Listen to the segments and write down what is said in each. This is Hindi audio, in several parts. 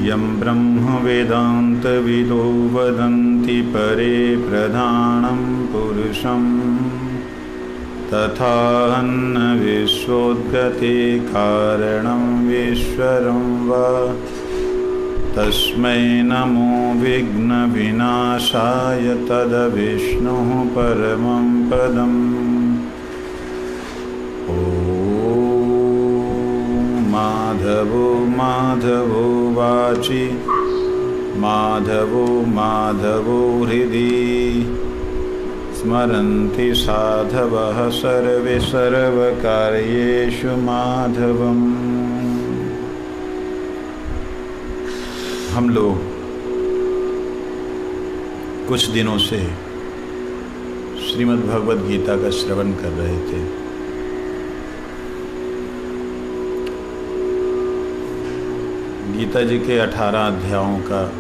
यं ब्रह्म वेदान्तविदो वदन्ति परे प्रधानं पुरुषं तथान्न विश्वोद्गते कारणं विश्वरं वा तस्मै नमो विघ्नविनाशाय तद्विष्णुः परमं पदम्। माधवो माधवो वाचि माधवो माधवो हृदि स्मरन्ति साधवः सर्वे सर्वकार्येषु माधवम्। हम लोग कुछ दिनों से श्रीमद् भगवद गीता का श्रवण कर रहे थे। गीता जी के 18 अध्यायों का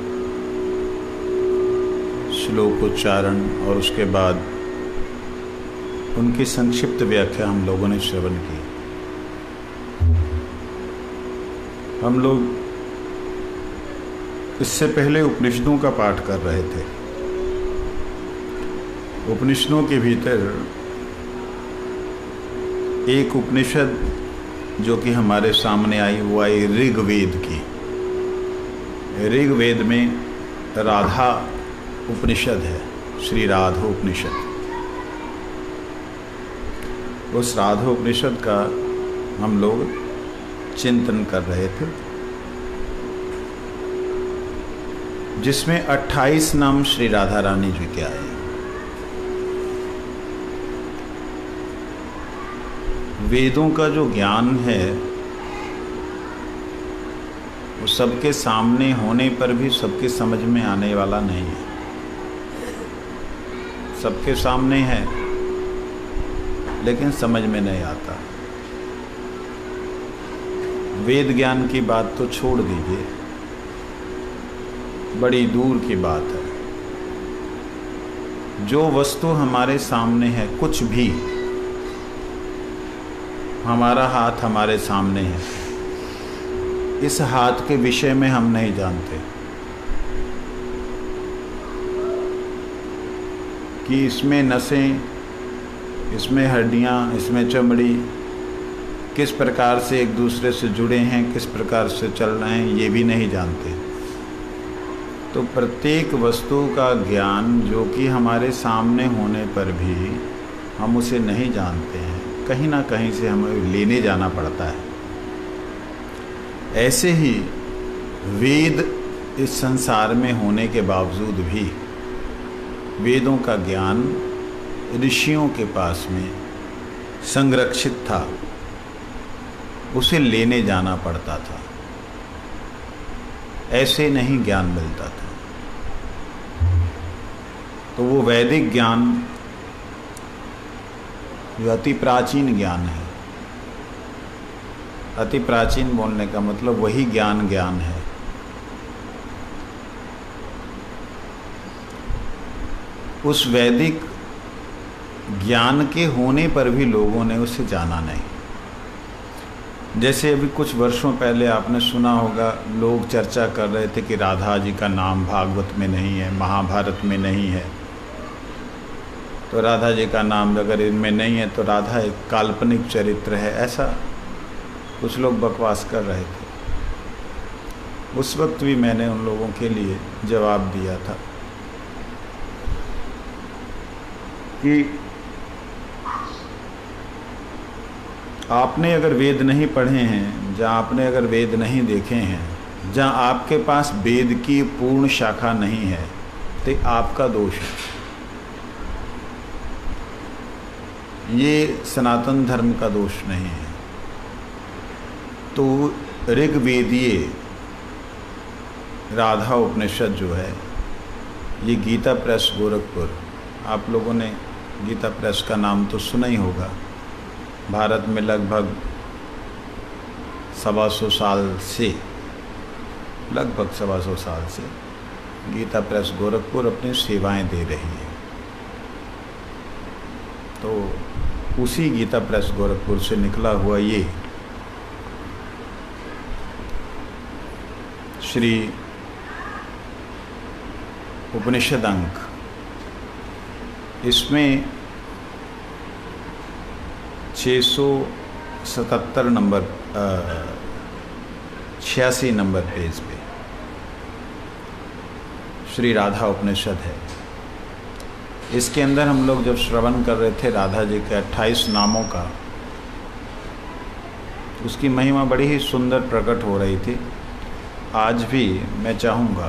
श्लोक उच्चारण और उसके बाद उनकी संक्षिप्त व्याख्या हम लोगों ने श्रवण की। हम लोग इससे पहले उपनिषदों का पाठ कर रहे थे। उपनिषदों के भीतर एक उपनिषद जो कि हमारे सामने आई वो आई ऋग्वेद की। ऋग्वेद में राधा उपनिषद है, श्री राधा उपनिषद। उस राधा उपनिषद का हम लोग चिंतन कर रहे थे, जिसमें 28 नाम श्री राधा रानी जी के आए। वेदों का जो ज्ञान है वो सबके सामने होने पर भी सबके समझ में आने वाला नहीं है। सबके सामने है लेकिन समझ में नहीं आता। वेद ज्ञान की बात तो छोड़ दीजिए, बड़ी दूर की बात है। जो वस्तु हमारे सामने है, कुछ भी, हमारा हाथ हमारे सामने है, इस हाथ के विषय में हम नहीं जानते कि इसमें नसें, इसमें हड्डियाँ, इसमें चमड़ी किस प्रकार से एक दूसरे से जुड़े हैं, किस प्रकार से चल रहे हैं, ये भी नहीं जानते। तो प्रत्येक वस्तु का ज्ञान जो कि हमारे सामने होने पर भी हम उसे नहीं जानते हैं, कहीं ना कहीं से हमें लेने जाना पड़ता है। ऐसे ही वेद इस संसार में होने के बावजूद भी वेदों का ज्ञान ऋषियों के पास में संरक्षित था, उसे लेने जाना पड़ता था, ऐसे नहीं ज्ञान मिलता था। तो वो वैदिक ज्ञान जो अति प्राचीन ज्ञान है, अति प्राचीन बोलने का मतलब वही ज्ञान है। उस वैदिक ज्ञान के होने पर भी लोगों ने उसे जाना नहीं। जैसे अभी कुछ वर्षों पहले आपने सुना होगा, लोग चर्चा कर रहे थे कि राधा जी का नाम भागवत में नहीं है, महाभारत में नहीं है। तो राधा जी का नाम अगर इनमें नहीं है तो राधा एक काल्पनिक चरित्र है, ऐसा कुछ लोग बकवास कर रहे थे। उस वक्त भी मैंने उन लोगों के लिए जवाब दिया था कि आपने अगर वेद नहीं पढ़े हैं, जहाँ आपने अगर वेद नहीं देखे हैं, जहाँ आपके पास वेद की पूर्ण शाखा नहीं है, तो आपका दोष है। ये सनातन धर्म का दोष नहीं है। तो ऋग्वेदीय राधा उपनिषद जो है, ये गीता प्रेस गोरखपुर, आप लोगों ने गीता प्रेस का नाम तो सुना ही होगा। भारत में लगभग 125 साल से गीता प्रेस गोरखपुर अपनी सेवाएं दे रही है। तो उसी गीता प्रेस गोरखपुर से निकला हुआ ये श्री उपनिषद अंक, इसमें 677 नंबर 86 नंबर पेज पे श्री राधा उपनिषद है। इसके अंदर हम लोग जब श्रवण कर रहे थे राधा जी के 28 नामों का, उसकी महिमा बड़ी ही सुंदर प्रकट हो रही थी। आज भी मैं चाहूँगा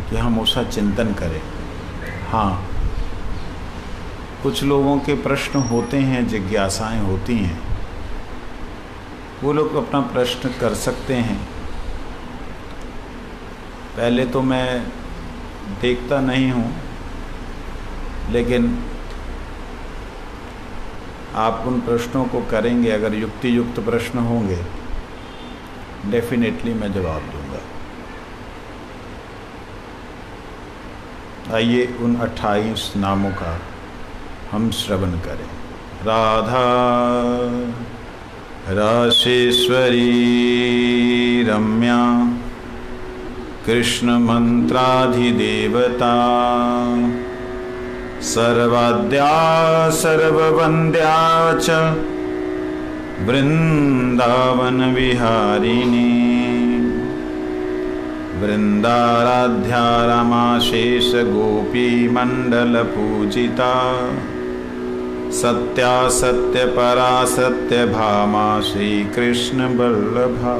कि हम उसका चिंतन करें। हाँ, कुछ लोगों के प्रश्न होते हैं, जिज्ञासाएं होती हैं, वो लोग अपना प्रश्न कर सकते हैं। पहले तो मैं देखता नहीं हूँ, लेकिन आप उन प्रश्नों को करेंगे, अगर युक्ति युक्त प्रश्न होंगे डेफिनेटली मैं जवाब दूंगा। आइए उन 28 नामों का हम श्रवण करें। राधा राशेश्वरी रम्या कृष्ण मंत्राधिदेवता सर्वाद्या सर्ववन्द्या च वृंदावन विहारिणी वृंदाराध्या रमाशेष गोपी मंडल पूजिता सत्या सत्य परा सत्य भामा श्री कृष्ण वल्लभा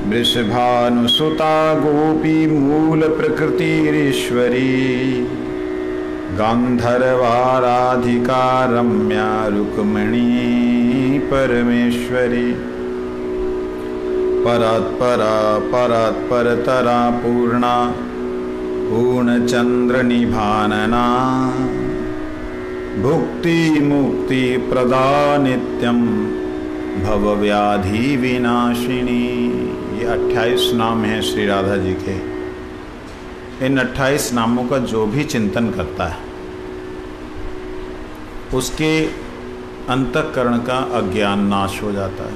वृषभानुसुता गोपी मूल प्रकृतिरीश्वरी गांधर्वाराधिका रम्या रुक्मिणी परमेश्वरी परात्परा परात्परतरा पूर्णा पूर्णचंद्र निभानना भुक्ति मुक्ति प्रदा नित्यम भवव्याधि विनाशिनी। ये 28 नाम हैं श्री राधा जी के। इन 28 नामों का जो भी चिंतन करता है उसके अंतःकरण का अज्ञान नाश हो जाता है।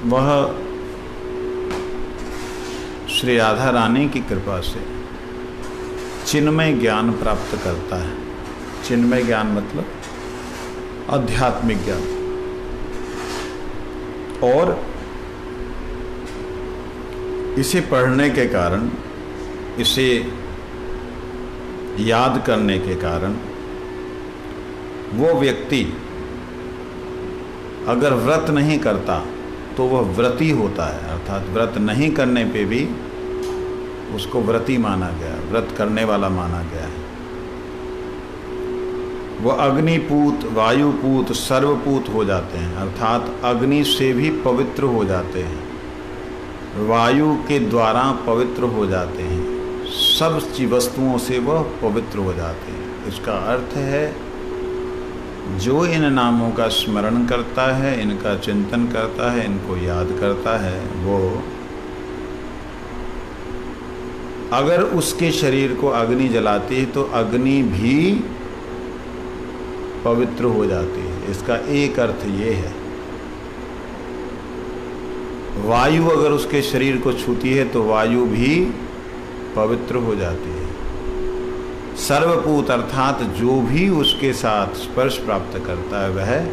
वह श्री राधा रानी की कृपा से चिन्मय ज्ञान प्राप्त करता है। चिन्मय ज्ञान मतलब आध्यात्मिक ज्ञान। और इसे पढ़ने के कारण, इसे याद करने के कारण वो व्यक्ति अगर व्रत नहीं करता तो वह व्रती होता है। अर्थात व्रत नहीं करने पे भी उसको व्रती माना गया, व्रत करने वाला माना गया है। वह अग्निपूत, वायुपूत, सर्वपूत हो जाते हैं। अर्थात अग्नि से भी पवित्र हो जाते हैं, वायु के द्वारा पवित्र हो जाते हैं, सब वस्तुओं से वह पवित्र हो जाते हैं। इसका अर्थ है जो इन नामों का स्मरण करता है, इनका चिंतन करता है, इनको याद करता है, वो अगर उसके शरीर को अग्नि जलाती है तो अग्नि भी पवित्र हो जाती है। इसका एक अर्थ ये है। वायु अगर उसके शरीर को छूती है तो वायु भी पवित्र हो जाती है। सर्वपूत अर्थात जो भी उसके साथ स्पर्श प्राप्त करता है वह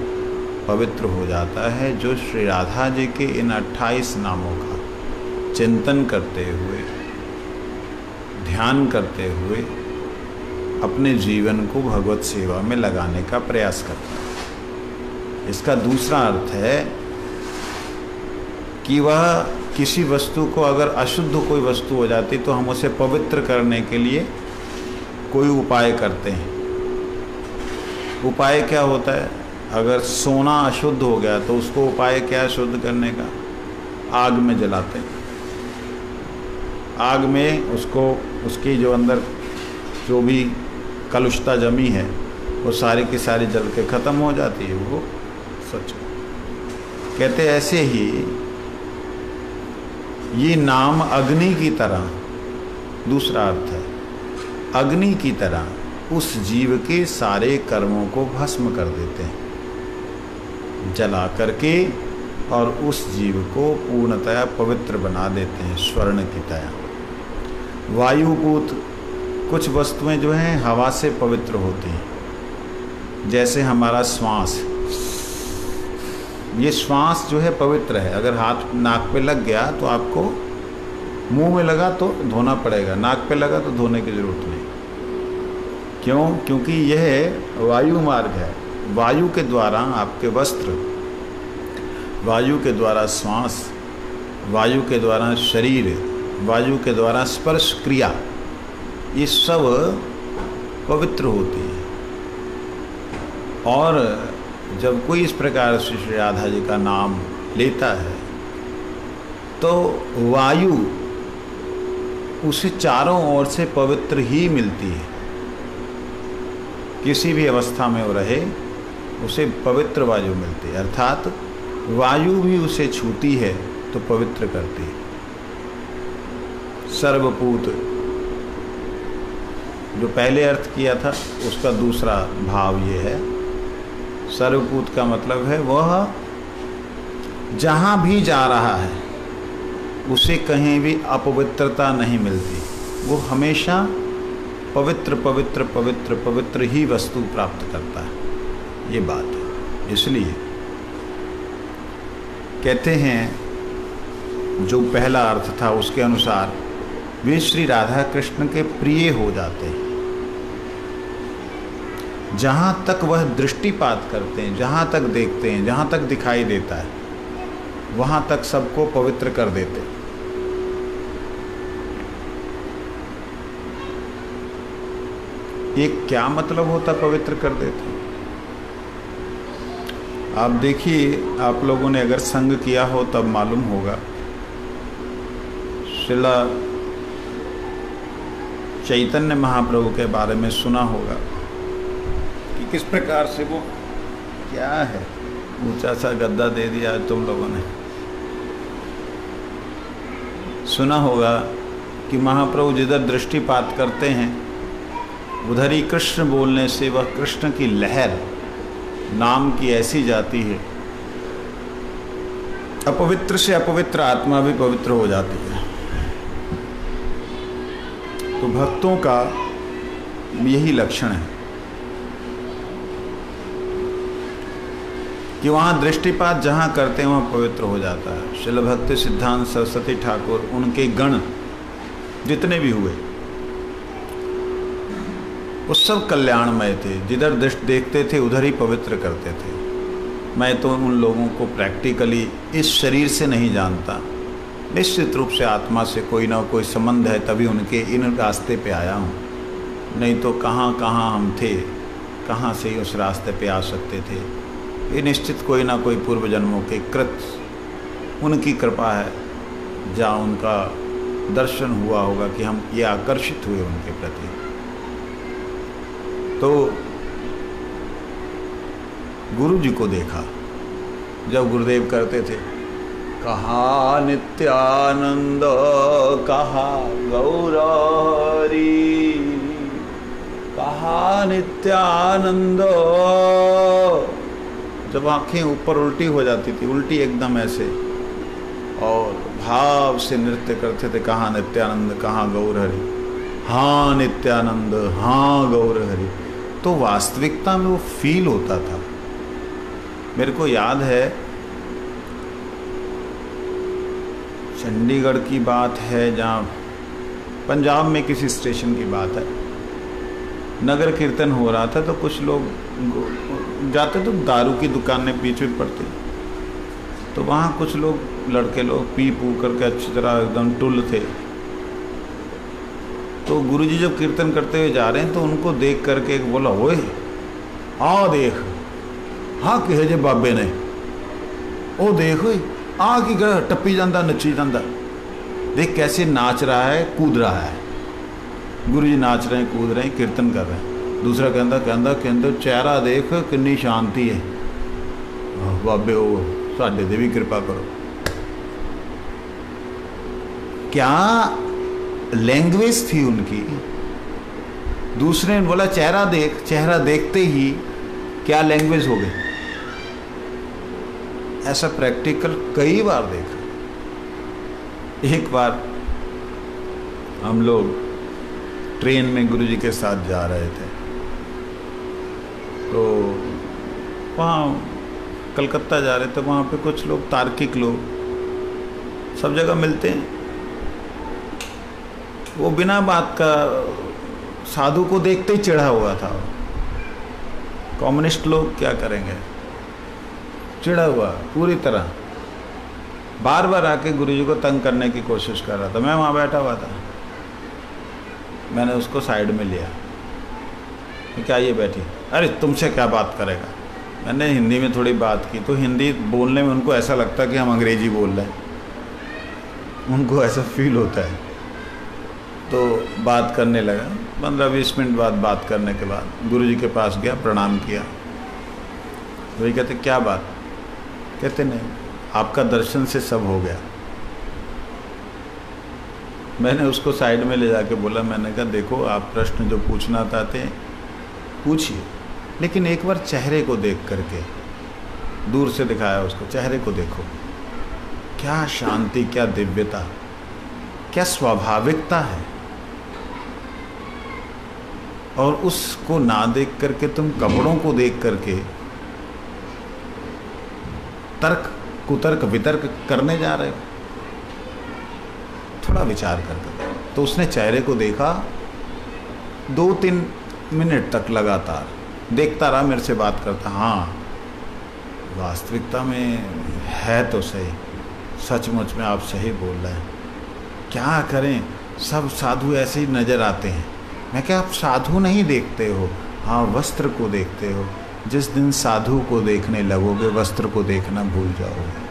पवित्र हो जाता है। जो श्री राधा जी के इन 28 नामों का चिंतन करते हुए, ध्यान करते हुए अपने जीवन को भगवत सेवा में लगाने का प्रयास करता है। इसका दूसरा अर्थ है कि वह किसी वस्तु को, अगर अशुद्ध कोई वस्तु हो जाती तो हम उसे पवित्र करने के लिए कोई उपाय करते हैं। उपाय क्या होता है? अगर सोना अशुद्ध हो गया तो उसको उपाय क्या है शुद्ध करने का? आग में जलाते हैं। आग में उसको, उसकी जो अंदर जो भी कलुषता जमी है वो सारी की सारी जल के ख़त्म हो जाती है, वो सच। कहते ऐसे ही ये नाम अग्नि की तरह दूसरा अर्थ है। अग्नि की तरह उस जीव के सारे कर्मों को भस्म कर देते हैं, जला करके, और उस जीव को पूर्णतया पवित्र बना देते हैं स्वर्ण की तरह। वायुपूत कुछ वस्तुएं जो हैं हवा से पवित्र होती हैं, जैसे हमारा श्वास, ये श्वास जो है पवित्र है। अगर हाथ नाक पे लग गया तो आपको, मुंह में लगा तो धोना पड़ेगा, नाक पे लगा तो धोने की ज़रूरत नहीं। क्यों? क्योंकि यह वायु मार्ग है। वायु के द्वारा आपके वस्त्र, वायु के द्वारा श्वास, वायु के द्वारा शरीर, वायु के द्वारा स्पर्श क्रिया, ये सब पवित्र होती है। और जब कोई इस प्रकार से श्री राधा जी का नाम लेता है तो वायु उसे चारों ओर से पवित्र ही मिलती है। किसी भी अवस्था में वो रहे उसे पवित्र वायु मिलती है, अर्थात वायु भी उसे छूती है तो पवित्र करती है। सर्वपूत जो पहले अर्थ किया था उसका दूसरा भाव ये है। सर्वपूत का मतलब है वह जहाँ भी जा रहा है उसे कहीं भी अपवित्रता नहीं मिलती, वो हमेशा पवित्र पवित्र पवित्र पवित्र ही वस्तु प्राप्त करता है। ये बात है। इसलिए कहते हैं जो पहला अर्थ था उसके अनुसार वे श्री राधा कृष्ण के प्रिय हो जाते हैं। जहाँ तक वह दृष्टिपात करते हैं, जहाँ तक देखते हैं, जहाँ तक दिखाई देता है, वहाँ तक सबको पवित्र कर देते हैं। ये क्या मतलब होता पवित्र कर देते? आप देखिए, आप लोगों ने अगर संग किया हो तब मालूम होगा। श्रीला चैतन्य महाप्रभु के बारे में सुना होगा कि किस प्रकार से वो, क्या है, ऊंचा सा गद्दा दे दिया आज तुम लोगों ने। सुना होगा कि महाप्रभु जिधर दृष्टिपात करते हैं उधर ही कृष्ण बोलने से वह कृष्ण की लहर नाम की ऐसी जाती है, अपवित्र से अपवित्र आत्मा भी पवित्र हो जाती है। तो भक्तों का यही लक्षण है कि वहाँ दृष्टिपात जहाँ करते हैं वहाँ पवित्र हो जाता है। श्रील भक्ति सिद्धांत सरस्वती ठाकुर, उनके गण जितने भी हुए वो सब कल्याणमय थे, जिधर दृष्टि देखते थे उधर ही पवित्र करते थे। मैं तो उन लोगों को प्रैक्टिकली इस शरीर से नहीं जानता, निश्चित रूप से आत्मा से कोई ना कोई संबंध है, तभी उनके इन रास्ते पे आया हूँ। नहीं तो कहाँ कहाँ हम थे, कहाँ से उस रास्ते पे आ सकते थे। ये निश्चित कोई ना कोई पूर्व जन्मों के कृत, उनकी कृपा है, जहाँ उनका दर्शन हुआ होगा कि हम ये आकर्षित हुए उनके प्रति। तो गुरु जी को देखा जब गुरुदेव करते थे, कहा नित्यानंद कहा गौरी, कहा नित्यानंद। जब आंखें ऊपर उल्टी हो जाती थी, उल्टी एकदम ऐसे, और भाव से नृत्य करते थे, कहाँ नित्यानंद कहाँ गौर हरि, हाँ नित्यानंद हाँ गौर हरि। तो वास्तविकता में वो फील होता था। मेरे को याद है चंडीगढ़ की बात है, जहाँ पंजाब में किसी स्टेशन की बात है, नगर कीर्तन हो रहा था तो कुछ लोग जाते तो दारू की दुकानें बीच में पड़ती, तो वहाँ कुछ लोग, लड़के लोग पी पू करके अच्छी तरह एकदम टुल थे। तो गुरुजी जब कीर्तन करते हुए जा रहे हैं तो उनको देख करके एक बोला, ओए आ देख, हाँ कहे जे बाबे ने, ओ देख आ की टप्पी जाता नची जाता, देख कैसे नाच रहा है कूद रहा है। गुरुजी नाच रहे हैं कूद रहे हैं कीर्तन कर रहे हैं। दूसरा कहता चेहरा देख कितनी शांति है, बाबे ओ साडे ते भी कृपा करो। क्या लैंग्वेज थी उनकी, दूसरे ने बोला चेहरा देख, चेहरा देखते ही क्या लैंग्वेज हो गई। ऐसा प्रैक्टिकल कई बार देखा। एक बार हम लोग ट्रेन में गुरुजी के साथ जा रहे थे, तो वहाँ कलकत्ता जा रहे थे, वहाँ पे कुछ लोग तार्किक लोग सब जगह मिलते हैं, वो बिना बात का साधु को देखते ही चिढ़ा हुआ था। कम्युनिस्ट लोग क्या करेंगे, चिढ़ा हुआ पूरी तरह, बार बार आके गुरुजी को तंग करने की कोशिश कर रहा था। मैं वहाँ बैठा हुआ था, मैंने उसको साइड में लिया, क्या ये बैठी, अरे तुमसे क्या बात करेगा। मैंने हिंदी में थोड़ी बात की, तो हिंदी बोलने में उनको ऐसा लगता कि हम अंग्रेजी बोल रहे हैं, उनको ऐसा फील होता है। तो बात करने लगा, 15-20 मिनट बाद बात करने के बाद गुरुजी के पास गया, प्रणाम किया। वही कहते क्या बात, कहते नहीं आपका दर्शन से सब हो गया। मैंने उसको साइड में ले जाके बोला, मैंने कहा देखो आप प्रश्न जो पूछना चाहते हैं पूछिए, लेकिन एक बार चेहरे को देख करके, दूर से दिखाया उसको, चेहरे को देखो, क्या शांति, क्या दिव्यता, क्या स्वाभाविकता है। और उसको ना देख करके तुम कपड़ों को देख करके तर्क कुतर्क वितर्क करने जा रहे हो। थोड़ा विचार करके। तो उसने चेहरे को देखा, 2-3 मिनट तक लगातार देखता रहा, मेरे से बात करता, हाँ वास्तविकता में है तो सही, सचमुच में आप सही बोल रहे हैं, क्या करें सब साधु ऐसे ही नज़र आते हैं। मैं क्या आप साधु नहीं देखते हो, हाँ वस्त्र को देखते हो। जिस दिन साधु को देखने लगोगे वस्त्र को देखना भूल जाओगे।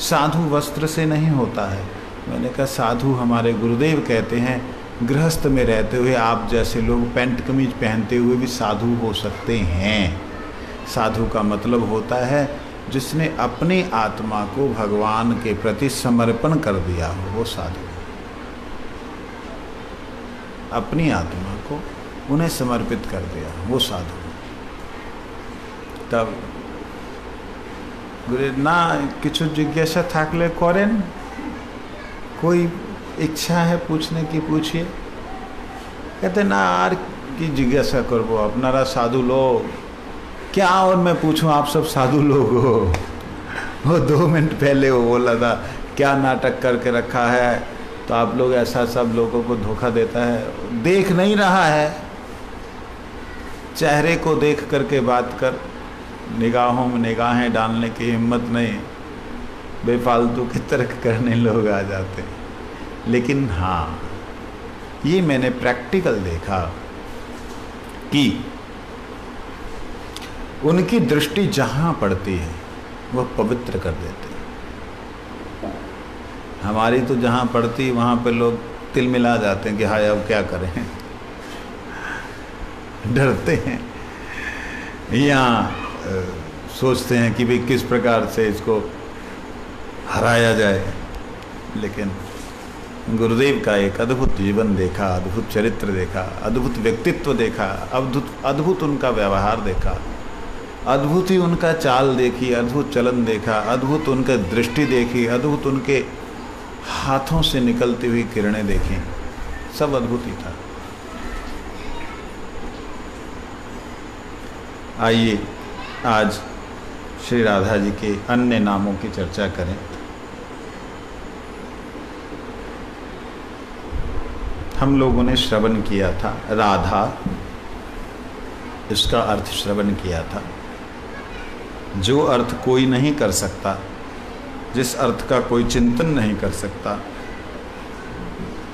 साधु वस्त्र से नहीं होता है। मैंने कहा साधु हमारे गुरुदेव कहते हैं गृहस्थ में रहते हुए आप जैसे लोग पैंट कमीज पहनते हुए भी साधु हो सकते हैं। साधु का मतलब होता है जिसने अपनी आत्मा को भगवान के प्रति समर्पण कर दिया हो, वो साधु। अपनी आत्मा को उन्हें समर्पित कर दिया, वो साधु। तब गुरु ना किछु जिज्ञासा थाकले करें, कोई इच्छा है पूछने की पूछिए। कहते ना आर की जिज्ञासा करबो, अपनारा साधु लोग क्या, और मैं पूछूं आप सब साधु लोग हो। वो 2 मिनट पहले वो बोला था क्या नाटक करके रखा है, तो आप लोग ऐसा सब लोगों को धोखा देता है। देख नहीं रहा है, चेहरे को देख करके बात कर, निगाहों में निगाहें डालने की हिम्मत नहीं, बेफालतू के तर्क करने लोग आ जाते हैं। लेकिन हाँ, ये मैंने प्रैक्टिकल देखा कि उनकी दृष्टि जहाँ पड़ती है वह पवित्र कर देते हैं। हमारी तो जहाँ पड़ती वहाँ पे लोग तिल मिला जाते हैं कि हाय अब क्या करें, डरते हैं, या सोचते हैं कि भाई किस प्रकार से इसको हराया जाए। लेकिन गुरुदेव का एक अद्भुत जीवन देखा, अद्भुत चरित्र देखा, अद्भुत व्यक्तित्व देखा, अद्भुत उनका व्यवहार देखा, अद्भुत ही उनका चाल देखी, अद्भुत चलन देखा, अद्भुत उनका दृष्टि देखी, अद्भुत उनके हाथों से निकलती हुई किरणें देखी, सब अद्भुत ही था। आइए आज श्री राधा जी के अन्य नामों की चर्चा करें। हम लोगों ने श्रवण किया था राधा, इसका अर्थ श्रवण किया था। जो अर्थ कोई नहीं कर सकता, जिस अर्थ का कोई चिंतन नहीं कर सकता,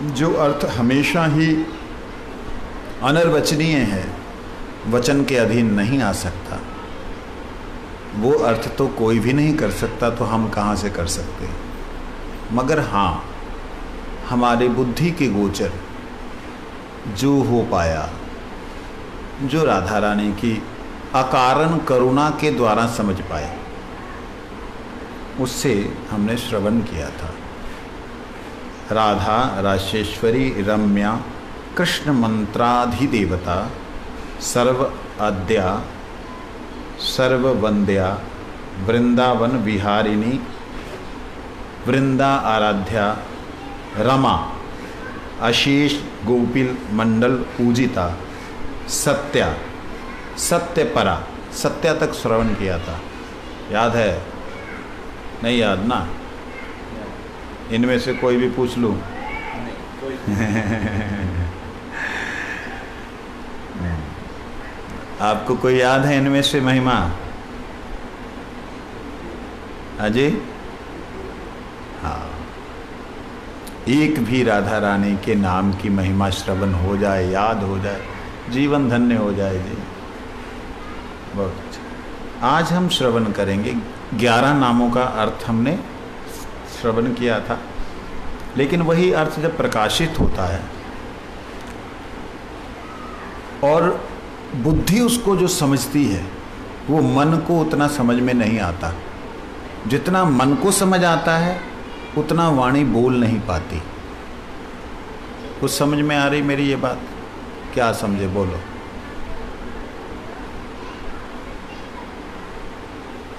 जो अर्थ हमेशा ही अनिर्वचनीय है, वचन के अधीन नहीं आ सकता, वो अर्थ तो कोई भी नहीं कर सकता, तो हम कहाँ से कर सकते। मगर हाँ, हमारी बुद्धि के गोचर जो हो पाया, जो राधा रानी की अकारण करुणा के द्वारा समझ पाए, उससे हमने श्रवण किया था। राधा राशेश्वरी रम्या कृष्ण मंत्राधिदेवता सर्व अद्या सर्ववंद्या वृंदावन विहारिणी वृंदा आराध्या रमा अशेष गोपिल मंडल पूजिता सत्या सत्यपरा। सत्या तक श्रवण किया था, याद है? नहीं याद ना? इनमें से कोई भी पूछ लूं? आपको कोई याद है इनमें से महिमा? अजय? हाँ, एक भी राधा रानी के नाम की महिमा श्रवण हो जाए, याद हो जाए, जीवन धन्य हो जाए जी। बहुत अच्छा। आज हम श्रवण करेंगे 11 नामों का अर्थ हमने श्रवण किया था, लेकिन वही अर्थ जब प्रकाशित होता है और बुद्धि उसको जो समझती है वो मन को उतना समझ में नहीं आता। जितना मन को समझ आता है उतना वाणी बोल नहीं पाती। कुछ समझ में आ रही मेरी ये बात? क्या समझे, बोलो।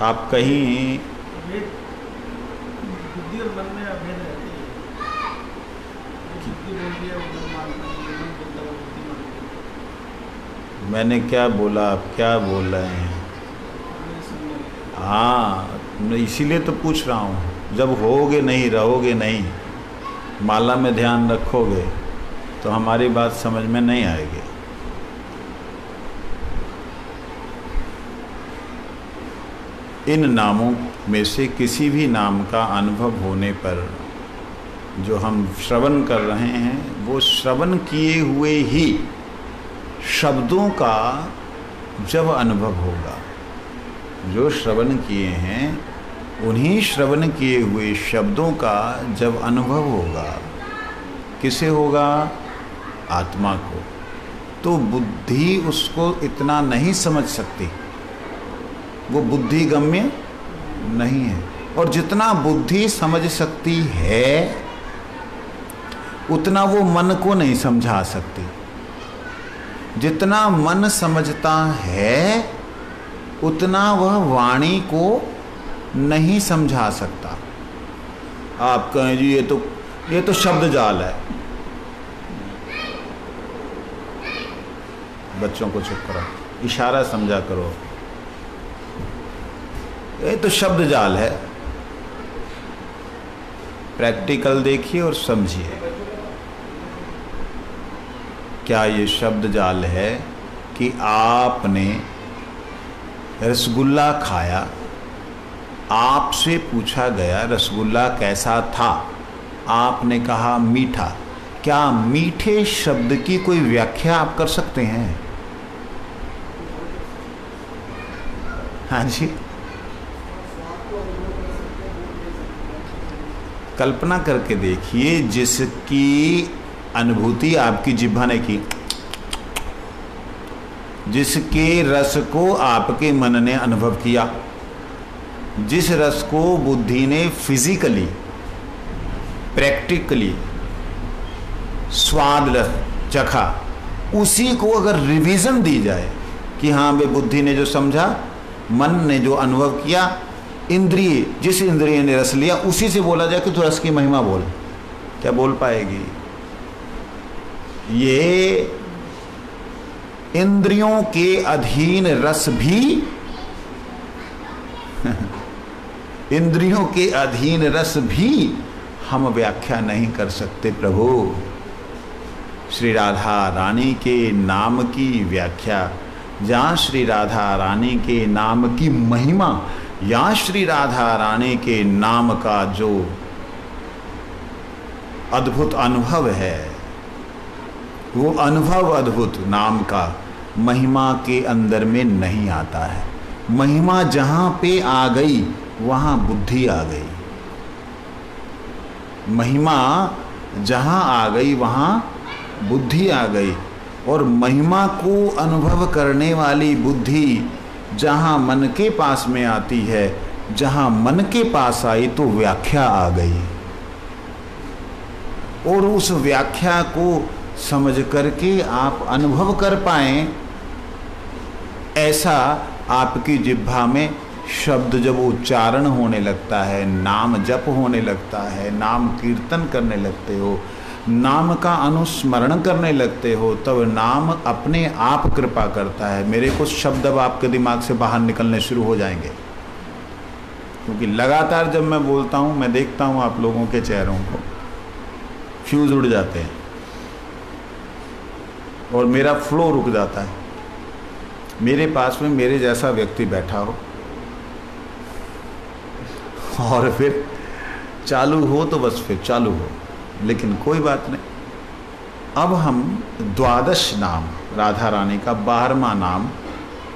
आप कहीं बुद्धि और मन में अभेद रहती है। बुद्धि बोलती है वो मन मानता है, मन बोलता है वो बुद्धि मानती है। मैंने क्या बोला, आप क्या बोल रहे हैं? हाँ, मैं इसीलिए तो पूछ रहा हूँ। जब होगे नहीं, रहोगे नहीं, माला में ध्यान रखोगे तो हमारी बात समझ में नहीं आएगी। इन नामों में से किसी भी नाम का अनुभव होने पर जो हम श्रवण कर रहे हैं वो श्रवण किए हुए ही शब्दों का जब अनुभव होगा, जो श्रवण किए हैं उन्हीं श्रवण किए हुए शब्दों का जब अनुभव होगा, किसे होगा? आत्मा को। तो बुद्धि उसको इतना नहीं समझ सकती, वो बुद्धि गम्य नहीं है। और जितना बुद्धि समझ सकती है उतना वो मन को नहीं समझा सकती। जितना मन समझता है उतना वह वाणी को नहीं समझा सकता। आप कहें जी ये तो शब्द जाल है। बच्चों को चुप करो, इशारा समझा करो। ये तो शब्द जाल है। प्रैक्टिकल देखिए और समझिए। क्या ये शब्द जाल है कि आपने रसगुल्ला खाया, आपसे पूछा गया रसगुल्ला कैसा था, आपने कहा मीठा। क्या मीठे शब्द की कोई व्याख्या आप कर सकते हैं? हाँ जी, कल्पना करके देखिए, जिसकी अनुभूति आपकी जिह्वा ने की, जिसके रस को आपके मन ने अनुभव किया, जिस रस को बुद्धि ने फिजिकली प्रैक्टिकली स्वाद चखा, उसी को अगर रिवीजन दी जाए कि हाँ वे बुद्धि ने जो समझा, मन ने जो अनुभव किया, इंद्रिय जिस इंद्रिय ने रस लिया, उसी से बोला जाए कि तू रस की महिमा बोल, क्या बोल पाएगी? ये इंद्रियों के अधीन रस भी इंद्रियों के अधीन रस भी हम व्याख्या नहीं कर सकते। प्रभु श्री राधा रानी के नाम की व्याख्या, या श्री राधा रानी के नाम की महिमा, या श्री राधा रानी के नाम का जो अद्भुत अनुभव है, वो अनुभव अद्भुत नाम का महिमा के अंदर में नहीं आता है। महिमा जहाँ पे आ गई वहाँ बुद्धि आ गई। महिमा जहाँ आ गई वहाँ बुद्धि आ गई। और महिमा को अनुभव करने वाली बुद्धि जहाँ मन के पास में आती है, जहाँ मन के पास आई तो व्याख्या आ गई। और उस व्याख्या को समझ करके आप अनुभव कर पाएं, ऐसा आपकी जिह्वा में शब्द जब उच्चारण होने लगता है, नाम जप होने लगता है, नाम कीर्तन करने लगते हो, नाम का अनुस्मरण करने लगते हो, तब नाम अपने आप कृपा करता है। मेरे कुछ शब्द अब आपके दिमाग से बाहर निकलने शुरू हो जाएंगे, क्योंकि लगातार जब मैं बोलता हूँ, मैं देखता हूँ आप लोगों के चेहरों को फ्यूज उड़ जाते हैं और मेरा फ्लो रुक जाता है। मेरे पास में मेरे जैसा व्यक्ति बैठा हो और फिर चालू हो तो बस फिर चालू हो, लेकिन कोई बात नहीं। अब हम द्वादश नाम, राधा रानी का 12वां नाम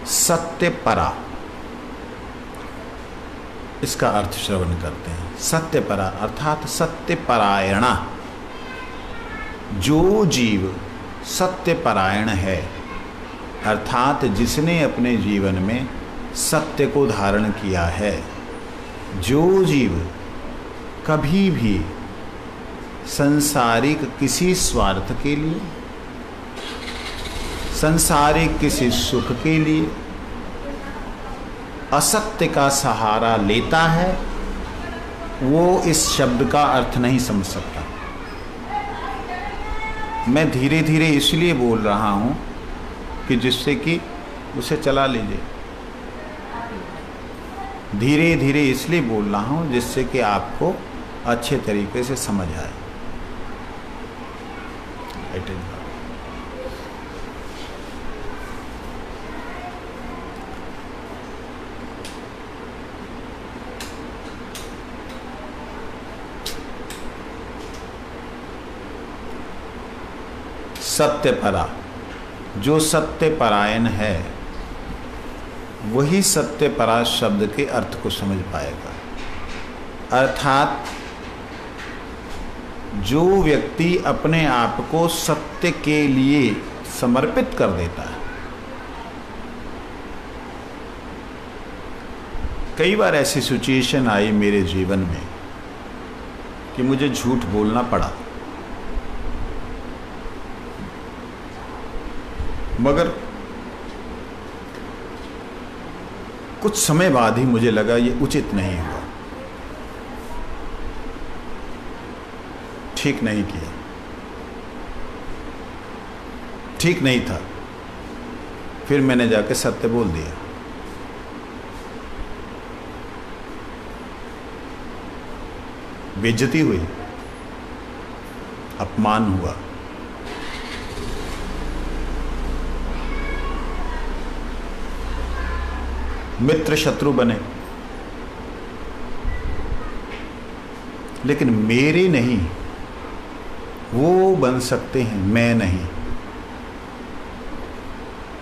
सत्यपरा, इसका अर्थ श्रवण करते हैं। सत्यपरा अर्थात सत्यपरायणा। जो जीव सत्यपरायण है, अर्थात जिसने अपने जीवन में सत्य को धारण किया है, जो जीव कभी भी संसारिक किसी स्वार्थ के लिए, संसारिक किसी सुख के लिए असत्य का सहारा लेता है, वो इस शब्द का अर्थ नहीं समझ सकता। मैं धीरे धीरे इसलिए बोल रहा हूँ कि जिससे कि उसे चला लीजिए। धीरे धीरे इसलिए बोल रहा हूँ जिससे कि आपको अच्छे तरीके से समझ आए। सत्यपरा, जो सत्यपरायण है वही सत्यपरा शब्द के अर्थ को समझ पाएगा। अर्थात जो व्यक्ति अपने आप को सत्य के लिए समर्पित कर देता है। कई बार ऐसी सिचुएशन आई मेरे जीवन में कि मुझे झूठ बोलना पड़ा, मगर कुछ समय बाद ही मुझे लगा ये उचित नहीं हुआ, ठीक नहीं किया, ठीक नहीं था। फिर मैंने जाके सत्य बोल दिया। बेइज्जती हुई, अपमान हुआ, मित्र शत्रु बने, लेकिन मेरे नहीं, वो बन सकते हैं, मैं नहीं।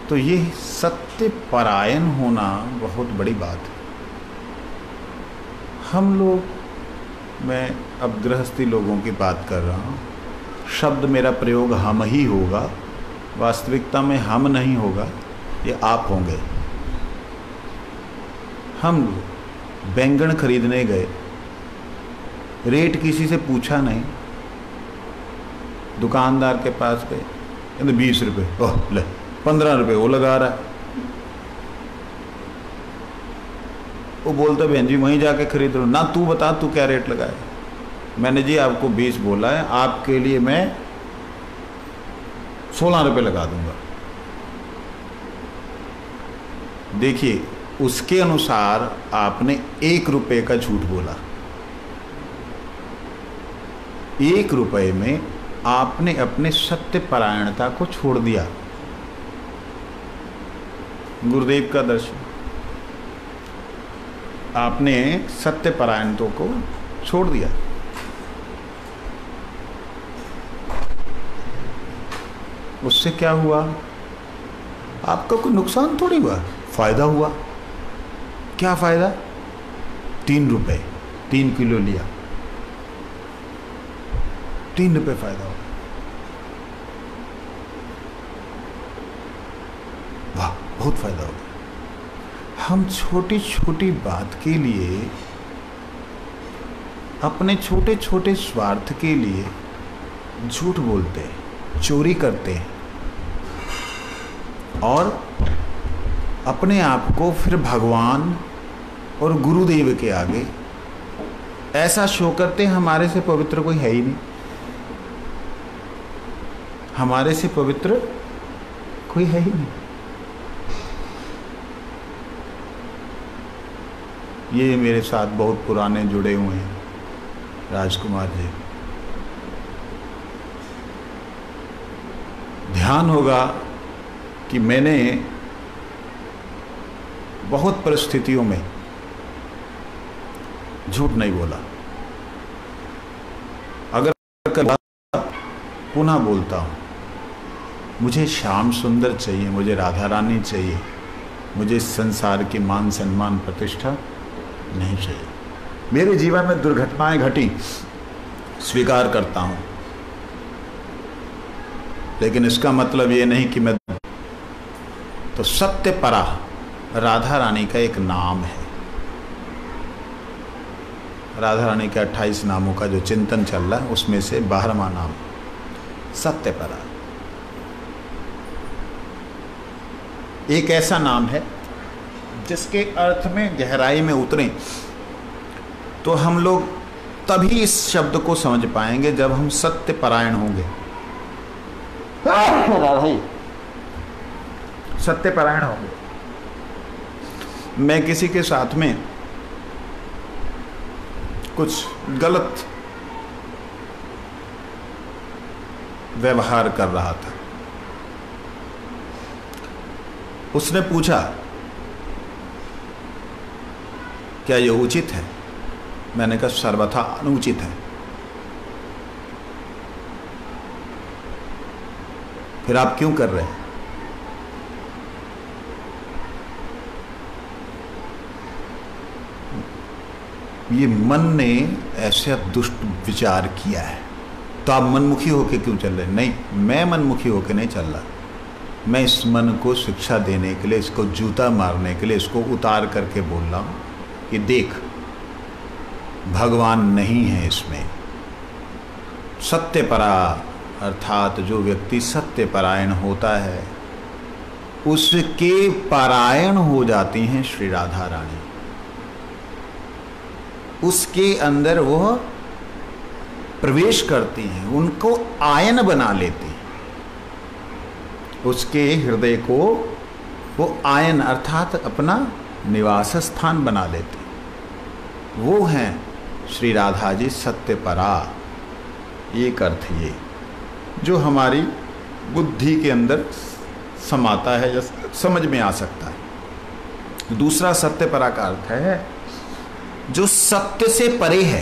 तो ये सत्य परायण होना बहुत बड़ी बात है। हम लोग, मैं अब गृहस्थी लोगों की बात कर रहा हूँ, शब्द मेरा प्रयोग हम ही होगा, वास्तविकता में हम नहीं होगा, ये आप होंगे। हम लोग बैंगन खरीदने गए, रेट किसी से पूछा नहीं, दुकानदार के पास गए, कहते 20 रुपये, ओह ले 15 रुपये वो लगा रहा है। वो बोलता बहन जी वहीं जाके खरीद लो ना, तू बता तू क्या रेट लगाए। मैंने जी आपको 20 बोला है, आपके लिए मैं 16 रुपये लगा दूंगा। देखिए उसके अनुसार आपने 1 रुपये का झूठ बोला। 1 रुपये में आपने अपने सत्य परायणता को छोड़ दिया। गुरुदेव का दर्शन, आपने सत्य परायणता को छोड़ दिया। उससे क्या हुआ? आपका कोई नुकसान थोड़ी हुआ, फायदा हुआ। क्या फायदा? 3 रुपये, 3 किलो लिया, 3 रुपये फायदा हो। वाह, बहुत फायदा हो गया। हम छोटी छोटी बात के लिए, अपने छोटे छोटे स्वार्थ के लिए झूठ बोलते हैं, चोरी करते हैं और अपने आप को फिर भगवान और गुरुदेव के आगे ऐसा शो करते हैं हमारे से पवित्र कोई है ही नहीं, हमारे से पवित्र कोई है ही नहीं। ये मेरे साथ बहुत पुराने जुड़े हुए हैं राजकुमार जी। ध्यान होगा कि मैंने बहुत परिस्थितियों में झूठ नहीं बोला। अगर पुनः बोलता हूं, मुझे श्याम सुंदर चाहिए, मुझे राधा रानी चाहिए, मुझे इस संसार की मान सम्मान प्रतिष्ठा नहीं चाहिए। मेरे जीवन में दुर्घटनाएं घटी, स्वीकार करता हूं, लेकिन इसका मतलब ये नहीं कि मैं तो सत्यपरा राधा रानी का एक नाम है। राधा रानी के 28 नामों का जो चिंतन चल रहा है उसमें से 12वां नाम सत्यपरा। एक ऐसा नाम है जिसके अर्थ में गहराई में उतरें तो हम लोग तभी इस शब्द को समझ पाएंगे जब हम सत्यपरायण होंगे। सत्यपरायण होंगे। मैं किसी के साथ में कुछ गलत व्यवहार कर रहा था। उसने पूछा क्या ये उचित है? मैंने कहा सर्वथा अनुचित है। फिर आप क्यों कर रहे हैं? ये मन ने ऐसा दुष्ट विचार किया है तो आप मनमुखी होके क्यों चल रहे हैं? नहीं, मैं मनमुखी होके नहीं चल रहा। मैं इस मन को शिक्षा देने के लिए, इसको जूता मारने के लिए, इसको उतार करके बोल रहा हूं कि देख, भगवान नहीं है इसमें। सत्यपरा अर्थात जो व्यक्ति सत्यपरायण होता है उसके पारायण हो जाती हैं श्री राधा रानी। उसके अंदर वह प्रवेश करती हैं, उनको आयन बना लेती हैं। उसके हृदय को वो आयन अर्थात अपना निवास स्थान बना लेती। वो हैं श्री राधा जी सत्यपरा। एक अर्थ ये जो हमारी बुद्धि के अंदर समाता है या समझ में आ सकता है। दूसरा सत्यपरा का अर्थ है जो सत्य से परे है।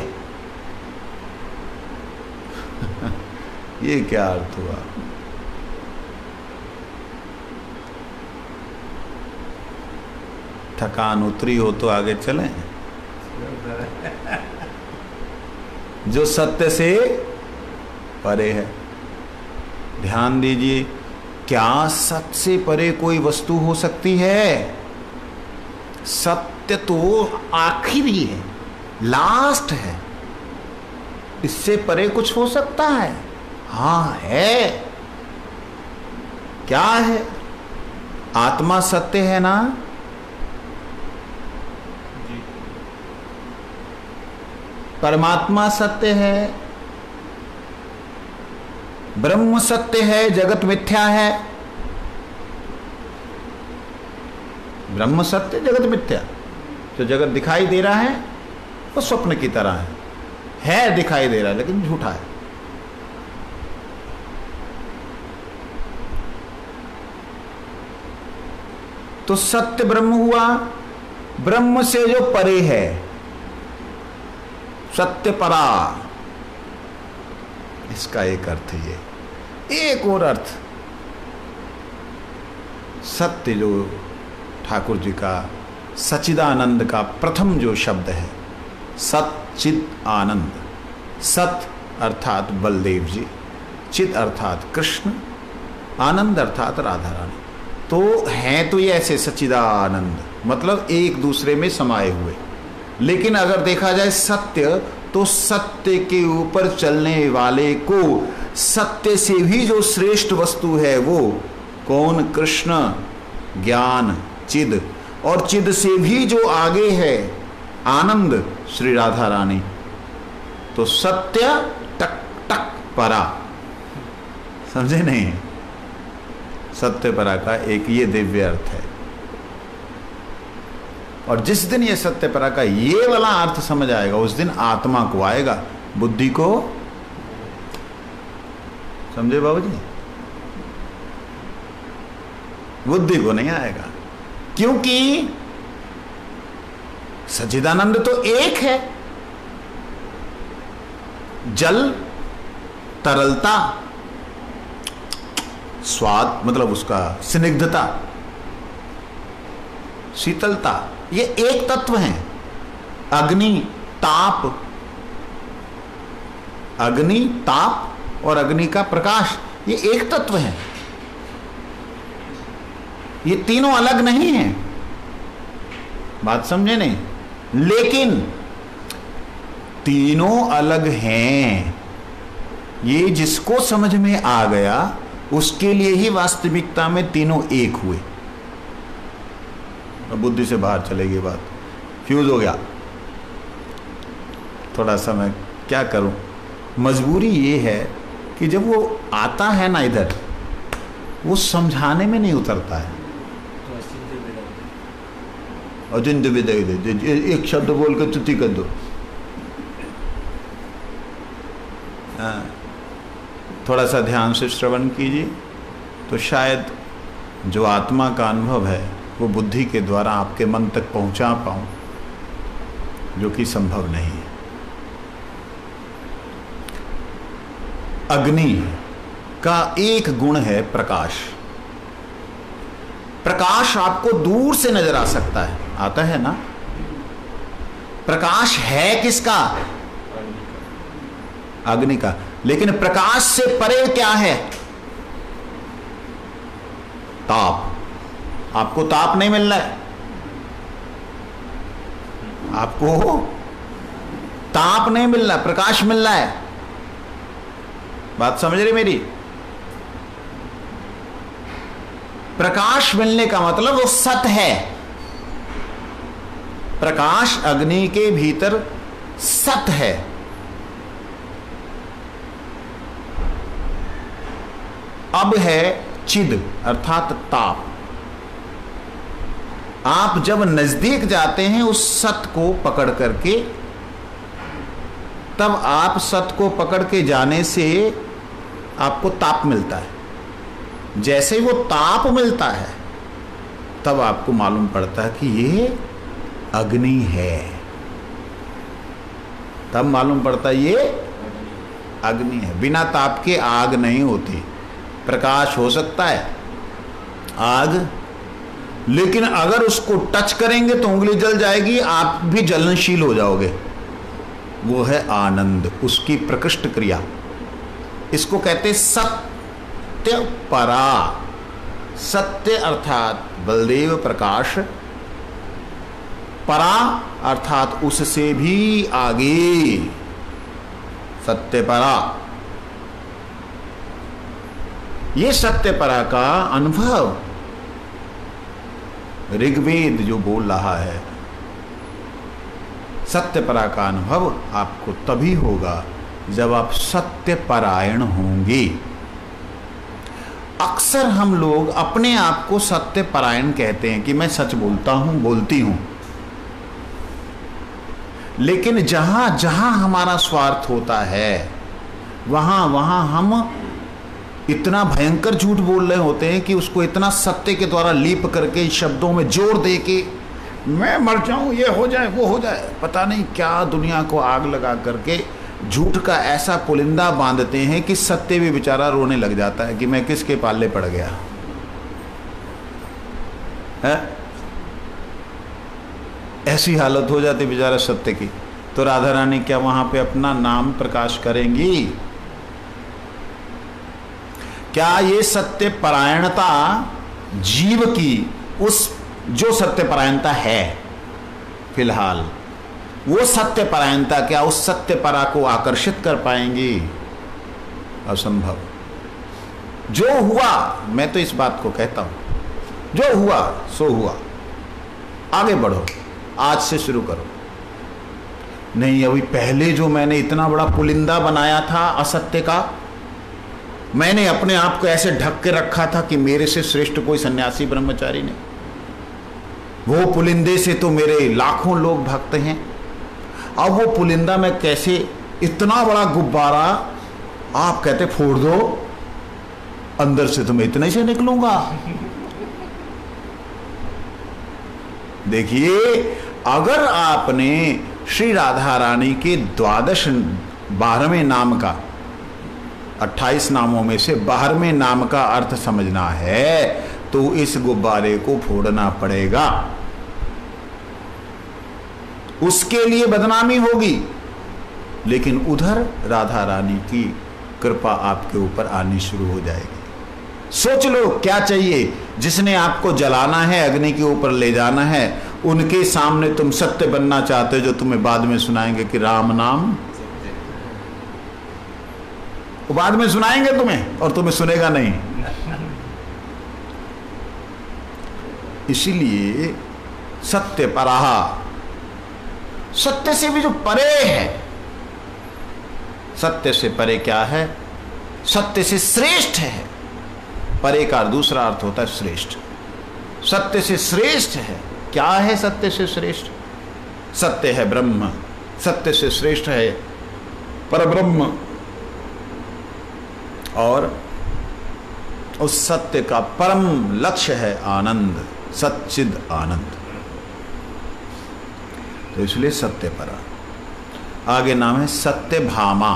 ये क्या अर्थ हुआ? थकान उतरी हो तो आगे चलें। जो सत्य से परे है। ध्यान दीजिए, क्या सत्य से परे कोई वस्तु हो सकती है? सत्य तो आखिरी है, लास्ट है। इससे परे कुछ हो सकता है? हाँ है। क्या है? आत्मा सत्य है ना? परमात्मा सत्य है, ब्रह्म सत्य है, जगत मिथ्या है। ब्रह्म सत्य, जगत मिथ्या। जो जगत दिखाई दे रहा है वो स्वप्न की तरह है दिखाई दे रहा है लेकिन झूठा है। तो सत्य ब्रह्म हुआ, ब्रह्म से जो परे है, सत्य परा। इसका एक अर्थ ये। एक और अर्थ, सत्य जो ठाकुर जी का सच्चिदानंद का प्रथम जो शब्द है, सच्चिद आनंद। सत अर्थात बलदेव जी, चिद अर्थात कृष्ण, आनंद अर्थात राधा रानी। तो हैं तो ये ऐसे सच्चिदानंद, मतलब एक दूसरे में समाये हुए। लेकिन अगर देखा जाए सत्य, तो सत्य के ऊपर चलने वाले को सत्य से भी जो श्रेष्ठ वस्तु है वो कौन? कृष्ण, ज्ञान, चिद, और चिद से भी जो आगे है आनंद, श्री राधा रानी। तो सत्य टक टक परा, समझे नहीं? सत्य परा का एक ये दिव्य अर्थ है। और जिस दिन ये सत्य परा का ये वाला अर्थ समझ आएगा उस दिन आत्मा को आएगा, बुद्धि को, समझे बाबूजी? बुद्धि को नहीं आएगा, क्योंकि सच्चिदानंद तो एक है। जल, तरलता, स्वाद मतलब उसका स्निग्धता, शीतलता, ये एक तत्व है। अग्नि, ताप, अग्नि, ताप और अग्नि का प्रकाश, ये एक तत्व है। ये तीनों अलग नहीं है, बात समझे नहीं? लेकिन तीनों अलग हैं, ये जिसको समझ में आ गया उसके लिए ही वास्तविकता में तीनों एक हुए। अब बुद्धि से बाहर चलेगी बात, फ्यूज हो गया। थोड़ा सा मैं क्या करूं, मजबूरी ये है कि जब वो आता है ना इधर, वो समझाने में नहीं उतरता है। अचिंत्य विदय दे, एक शब्द बोल कर तुति कर दो। थोड़ा सा ध्यान से श्रवण कीजिए तो शायद जो आत्मा का अनुभव है वो बुद्धि के द्वारा आपके मन तक पहुंचा पाऊं, जो कि संभव नहीं है। अग्नि का एक गुण है प्रकाश। प्रकाश आपको दूर से नजर आ सकता है, आता है ना? प्रकाश है किसका? अग्नि का। लेकिन प्रकाश से परे क्या है? ताप। आपको ताप नहीं मिल रहा है, आपको ताप नहीं मिल रहा, प्रकाश मिल रहा है। बात समझ रही मेरी? प्रकाश मिलने का मतलब वो सत है। प्रकाश अग्नि के भीतर सत है। अब है चिद अर्थात ताप। आप जब नजदीक जाते हैं उस सत को पकड़ करके, तब आप सत को पकड़ के जाने से आपको ताप मिलता है। जैसे ही वो ताप मिलता है तब आपको मालूम पड़ता है कि ये अग्नि है। तब मालूम पड़ता है ये अग्नि है। बिना ताप के आग नहीं होती। प्रकाश हो सकता है, आग, लेकिन अगर उसको टच करेंगे तो उंगली जल जाएगी, आप भी जलनशील हो जाओगे। वो है आनंद, उसकी प्रकृष्ट क्रिया। इसको कहते सत्य परा। सत्य अर्थात बलदेव प्रकाश, परा अर्थात उससे भी आगे, सत्य परा। ये सत्य परा का अनुभव ऋग्वेद जो बोल रहा है, सत्य परा का अनुभव आपको तभी होगा जब आप सत्य परायण होंगे। अक्सर हम लोग अपने आप को सत्य परायण कहते हैं कि मैं सच बोलता हूं, बोलती हूं, लेकिन जहां जहां हमारा स्वार्थ होता है वहां वहां हम इतना भयंकर झूठ बोल रहे होते हैं कि उसको इतना सत्य के द्वारा लीप करके शब्दों में जोर दे के मैं मर जाऊं, ये हो जाए, वो हो जाए, पता नहीं क्या दुनिया को आग लगा करके झूठ का ऐसा पुलिंदा बांधते हैं कि सत्य भी बेचारा रोने लग जाता है कि मैं किसके पाले पड़ गया है? ऐसी हालत हो जाती बेचारा सत्य की। तो राधा रानी क्या वहां पे अपना नाम प्रकाश करेंगी? क्या ये सत्य परायणता जीव की, उस जो सत्य परायणता है फिलहाल, वो सत्य परायणता क्या उस सत्य परा को आकर्षित कर पाएंगी? असंभव। जो हुआ, मैं तो इस बात को कहता हूं, जो हुआ सो हुआ, आगे बढ़ो, आज से शुरू करो। नहीं, अभी पहले जो मैंने इतना बड़ा पुलिंदा बनाया था असत्य का, मैंने अपने आप को ऐसे ढक के रखा था कि मेरे से श्रेष्ठ कोई सन्यासी ब्रह्मचारी नहीं, वो पुलिंदे से तो मेरे लाखों लोग भागते हैं। अब वो पुलिंदा में कैसे, इतना बड़ा गुब्बारा आप कहते फोड़ दो, अंदर से तो मैं इतने से निकलूंगा। देखिए, अगर आपने श्री राधा रानी के 12वें नाम का, 28 नामों में से 12वें नाम का अर्थ समझना है तो इस गुब्बारे को फोड़ना पड़ेगा। उसके लिए बदनामी होगी, लेकिन उधर राधा रानी की कृपा आपके ऊपर आनी शुरू हो जाएगी। सोच लो क्या चाहिए। जिसने आपको जलाना है, अग्नि के ऊपर ले जाना है, उनके सामने तुम सत्य बनना चाहते हो, जो तुम्हें बाद में सुनाएंगे कि राम नाम, वो बाद में सुनाएंगे तुम्हें और तुम्हें सुनेगा नहीं। इसीलिए सत्य पराहा, सत्य से भी जो परे है, सत्य से परे क्या है, सत्य से श्रेष्ठ है। परे का दूसरा अर्थ होता है श्रेष्ठ। सत्य से श्रेष्ठ है। क्या है सत्य से श्रेष्ठ? सत्य है ब्रह्म, सत्य से श्रेष्ठ है परब्रह्म, और उस सत्य का परम लक्ष्य है आनंद, सच्चिद आनंद। तो इसलिए सत्य परा। आगे नाम है सत्य भामा,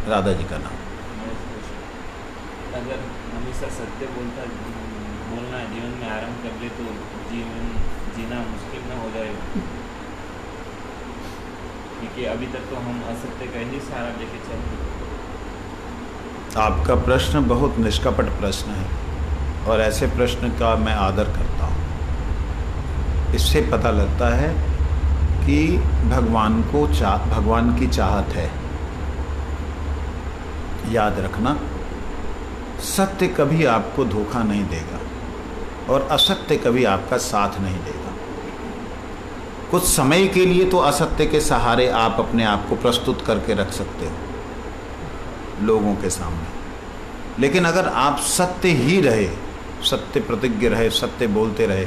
राधा जी का नाम। अगर हमेशा सत्य बोलना जीवन में आरंभ कर ले तो जीवन जीना मुश्किल न हो जाए, क्योंकि अभी तक तो हम असत्य का ही सहारा लेके चलते। आपका प्रश्न बहुत निष्कपट प्रश्न है और ऐसे प्रश्न का मैं आदर करता हूँ। इससे पता लगता है कि भगवान की चाहत है। याद रखना, सत्य कभी आपको धोखा नहीं देगा और असत्य कभी आपका साथ नहीं देगा। कुछ समय के लिए तो असत्य के सहारे आप अपने आप को प्रस्तुत करके रख सकते हो लोगों के सामने, लेकिन अगर आप सत्य ही रहे, सत्य प्रतिज्ञ रहे, सत्य बोलते रहे,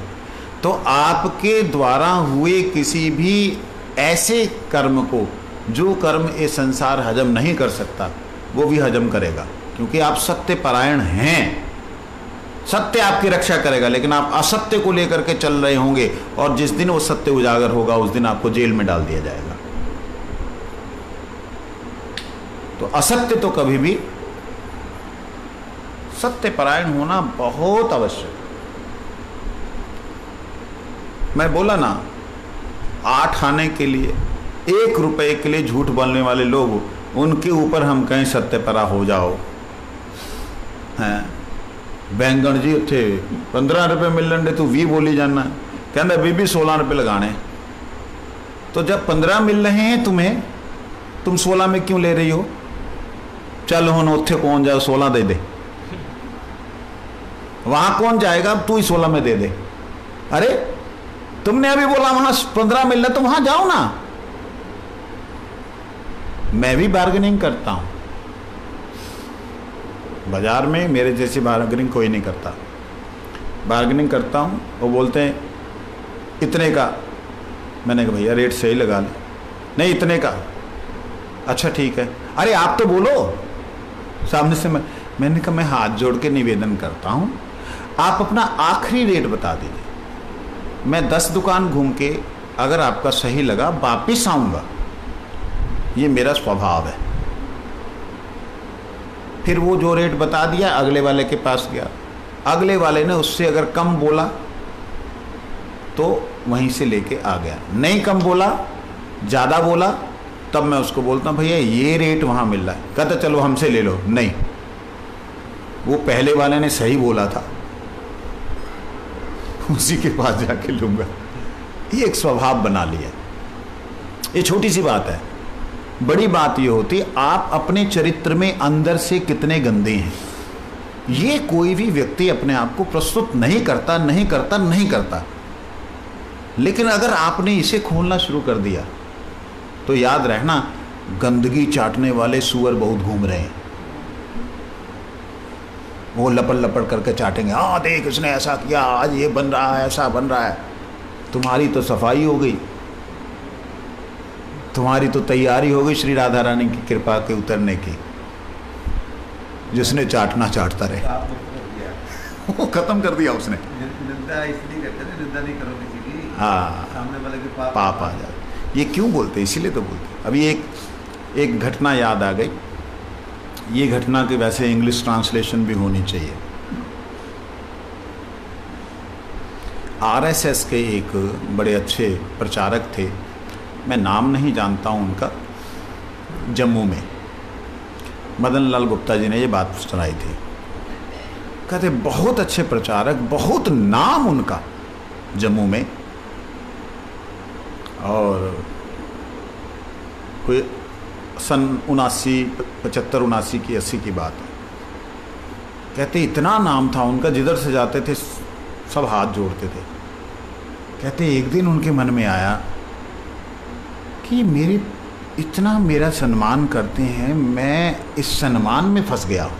तो आपके द्वारा हुए किसी भी ऐसे कर्म को, जो कर्म ये संसार हजम नहीं कर सकता, वो भी हजम करेगा, क्योंकि आप सत्य परायण हैं। सत्य आपकी रक्षा करेगा, लेकिन आप असत्य को लेकर के चल रहे होंगे और जिस दिन वो सत्य उजागर होगा उस दिन आपको जेल में डाल दिया जाएगा। तो असत्य तो कभी भी, सत्य परायण होना बहुत आवश्यक। मैं बोला ना, 8 आने के लिए, 1 रुपए के लिए झूठ बोलने वाले लोग, उनके ऊपर हम कहीं सत्यपरा हो जाओ। हैं बैंगन जी उत्थे 15 रुपए मिलन दे, तू 20 बोली जाना, कहना भी 16 रुपए लगाने। तो जब 15 मिल रहे हैं तुम्हें, तुम 16 में क्यों ले रही हो? चल हुन उत्थे कौन जाओ, 16 दे दे। वहां कौन जाएगा? तू ही 16 में दे दे। अरे तुमने अभी बोला वहां 15 मिल रहा, तो वहां जाओ ना। मैं भी बार्गेनिंग करता हूं बाजार में, मेरे जैसी बार्गेनिंग कोई नहीं करता। बार्गेनिंग करता हूं, वो बोलते हैं इतने का। मैंने कहा भैया रेट सही लगा ले। नहीं इतने का। अच्छा ठीक है। अरे आप तो बोलो सामने से। मैंने कहा मैं हाथ जोड़ के निवेदन करता हूं, आप अपना आखिरी रेट बता दीजिए। मैं 10 दुकान घूम के अगर आपका सही लगा वापिस आऊंगा, ये मेरा स्वभाव है। फिर वो जो रेट बता दिया, अगले वाले के पास गया, अगले वाले ने उससे अगर कम बोला तो वहीं से लेके आ गया। नहीं कम बोला, ज़्यादा बोला, तब मैं उसको बोलता हूँ भैया ये रेट वहाँ मिल रहा है। कहता चलो हमसे ले लो। नहीं, वो पहले वाले ने सही बोला था, उसी के पास जाके लूँगा। ये एक स्वभाव बना लिया। ये छोटी सी बात है। बड़ी बात ये होती आप अपने चरित्र में अंदर से कितने गंदे हैं। ये कोई भी व्यक्ति अपने आप को प्रस्तुत नहीं करता, लेकिन अगर आपने इसे खोलना शुरू कर दिया तो याद रहना, गंदगी चाटने वाले सूअर बहुत घूम रहे हैं। वो लपड़ लपड़ करके चाटेंगे, हाँ देख इसने ऐसा किया, आज ये बन रहा है, ऐसा बन रहा है। तुम्हारी तो सफाई हो गई, तुम्हारी तो तैयारी हो गई श्री राधा रानी की कृपा के उतरने की। जिसने चाटना चाटता रहे, वो खत्म कर दिया उसने। निंदा इसलिए करते थे, निंदा नहीं करो किसी की, हाँ, सामने वाले के पाप आ जाए। ये क्यों बोलते हैं? इसीलिए तो बोलते। अभी एक घटना याद आ गई। ये घटना की वैसे इंग्लिश ट्रांसलेशन भी होनी चाहिए। आरएसएस के एक बड़े अच्छे प्रचारक थे, मैं नाम नहीं जानता हूँ उनका, जम्मू में मदन लाल गुप्ता जी ने ये बात सुनाई थी। कहते बहुत अच्छे प्रचारक, बहुत नाम उनका जम्मू में, और कोई सन 75-79 की 80 की बात है। कहते इतना नाम था उनका, जिधर से जाते थे सब हाथ जोड़ते थे। कहते एक दिन उनके मन में आया कि इतना मेरा सम्मान करते हैं, मैं इस सम्मान में फंस गया हूँ,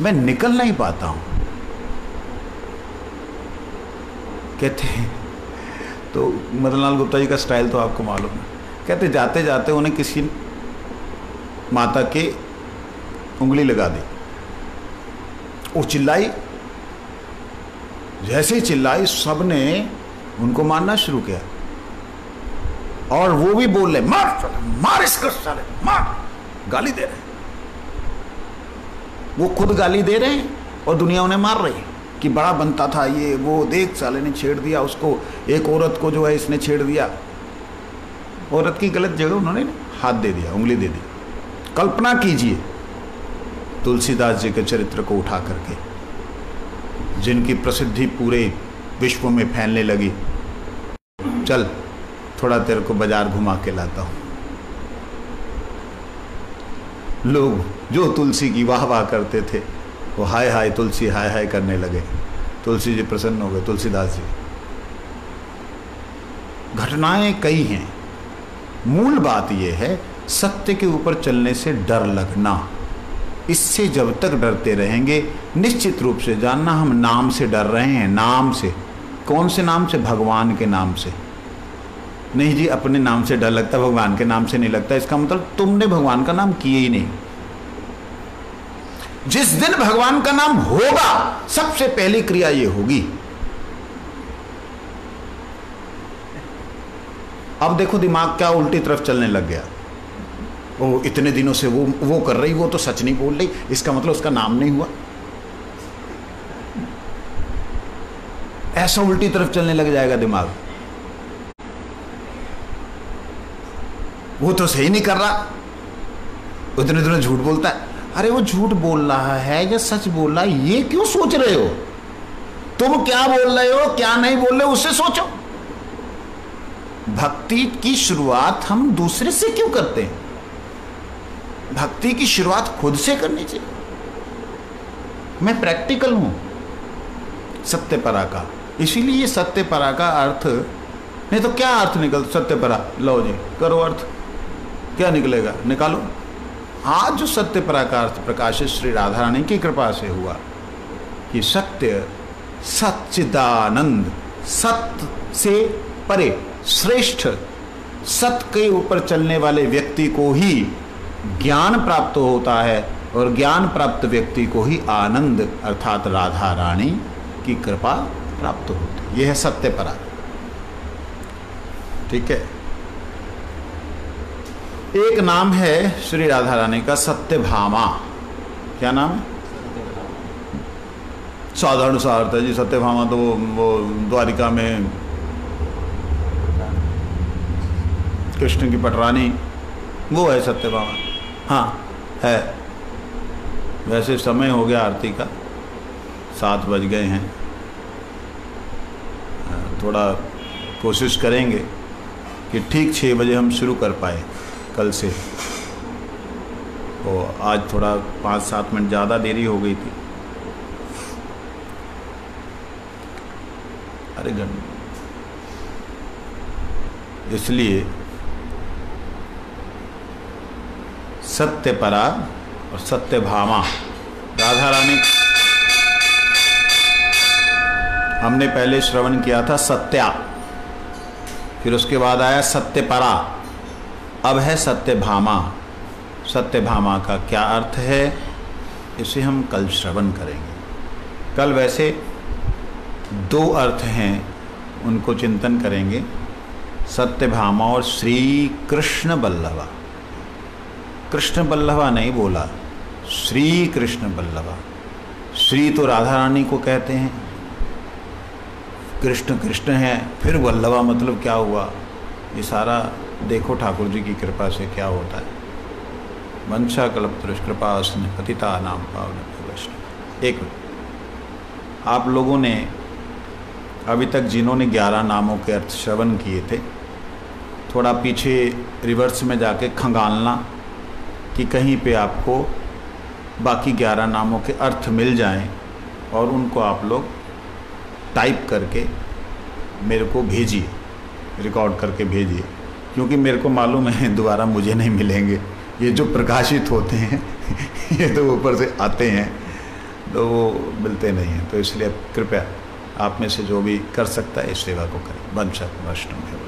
मैं निकल नहीं पाता हूँ। कहते तो मदनलाल गुप्ता जी का स्टाइल तो आपको मालूम है। कहते जाते जाते उन्हें किसी माता के उंगली लगा दी, वो चिल्लाई, जैसे ही चिल्लाई सबने उनको मारना शुरू किया, और वो भी बोल रहे मार इसको साले, मार, गाली दे रहे। वो खुद गाली दे रहे हैं और दुनिया उन्हें मार रही है कि बड़ा बनता था ये वो, देख साले ने छेड़ दिया उसको, एक औरत को जो है इसने छेड़ दिया। औरत की गलत जगह उन्होंने हाथ दे दिया, उंगली दे दी। कल्पना कीजिए तुलसीदास जी के चरित्र को उठा करके, जिनकी प्रसिद्धि पूरे विश्व में फैलने लगी। चल थोड़ा तेरे को बाजार घुमा के लाता हूँ। लोग जो तुलसी की वाह वाह करते थे वो हाय हाय तुलसी हाय हाय करने लगे। तुलसी जी प्रसन्न हो गए, तुलसीदास जी। घटनाएं कई हैं, मूल बात यह है सत्य के ऊपर चलने से डर लगना। इससे जब तक डरते रहेंगे, निश्चित रूप से जानना हम नाम से डर रहे हैं। नाम से, कौन से नाम से? भगवान के नाम से। नहीं जी, अपने नाम से डर लगता, भगवान के नाम से नहीं लगता। इसका मतलब तुमने भगवान का नाम किए ही नहीं। जिस दिन भगवान का नाम होगा, सबसे पहली क्रिया ये होगी। अब देखो दिमाग क्या उल्टी तरफ चलने लग गया। वो इतने दिनों से वो कर रही, वो तो सच नहीं बोल रही, इसका मतलब उसका नाम नहीं हुआ। ऐसा उल्टी तरफ चलने लग जाएगा दिमाग। वो तो सही नहीं कर रहा, इतने दिनों झूठ बोलता है। अरे वो झूठ बोल रहा है या सच बोल रहा है, ये क्यों सोच रहे हो? तुम क्या बोल रहे हो क्या नहीं बोल रहे हो उससे सोचो। भक्ति की शुरुआत हम दूसरे से क्यों करते हैं? भक्ति की शुरुआत खुद से करनी चाहिए। मैं प्रैक्टिकल हूं सत्यपरा का, इसीलिए सत्यपरा का अर्थ, नहीं तो क्या अर्थ निकल सत्यपरा? लो जी करो अर्थ, क्या निकलेगा निकालो। आज जो सत्यपरा का अर्थ प्रकाशित श्री राधा रानी की कृपा से हुआ कि सत्य, सच्चिदानंद, सत्य से परे, श्रेष्ठ, सत्य के ऊपर चलने वाले व्यक्ति को ही ज्ञान प्राप्त होता है, और ज्ञान प्राप्त व्यक्ति को ही आनंद अर्थात राधा रानी की कृपा प्राप्त होती है। यह है सत्यपरा। ठीक है। एक नाम है श्री राधा रानी का सत्यभामा। क्या नाम है? साधारण सा अर्थ है जी सत्यभामा, तो वो द्वारिका में कृष्ण की पटरानी, वो है सत्यभामा। हाँ है। वैसे समय हो गया आरती का, 7 बज गए हैं। थोड़ा कोशिश करेंगे कि ठीक 6 बजे हम शुरू कर पाए। कल से, तो आज थोड़ा 5-7 मिनट ज़्यादा देरी हो गई थी। अरे इसलिए सत्य परा और सत्य भामा, राधा रानी हमने पहले श्रवण किया था सत्या, फिर उसके बाद आया सत्य परा, अब है सत्य भामा। सत्य भामा का क्या अर्थ है इसे हम कल श्रवण करेंगे। कल वैसे 2 अर्थ हैं, उनको चिंतन करेंगे, सत्य भामा और श्री कृष्ण बल्लभा। कृष्ण बल्लभा नहीं बोला, श्री कृष्ण बल्लभा। श्री तो राधा रानी को कहते हैं, कृष्ण कृष्ण है, फिर बल्लभा मतलब क्या हुआ? ये सारा देखो ठाकुर जी की कृपा से क्या होता है। वंशा कल्पतरुष कृपा स्नेह पतिता नाम पावन वैष्णव। एक मिनट, आप लोगों ने अभी तक जिन्होंने 11 नामों के अर्थ श्रवण किए थे, थोड़ा पीछे रिवर्स में जाके खंगालना कि कहीं पे आपको बाकी 11 नामों के अर्थ मिल जाएं और उनको आप लोग टाइप करके मेरे को भेजिए, रिकॉर्ड करके भेजिए, क्योंकि मेरे को मालूम है दोबारा मुझे नहीं मिलेंगे। ये जो प्रकाशित होते हैं ये तो ऊपर से आते हैं तो वो मिलते नहीं हैं, तो इसलिए कृपया आप में से जो भी कर सकता है इस सेवा को करें। वंशा वैष्णव।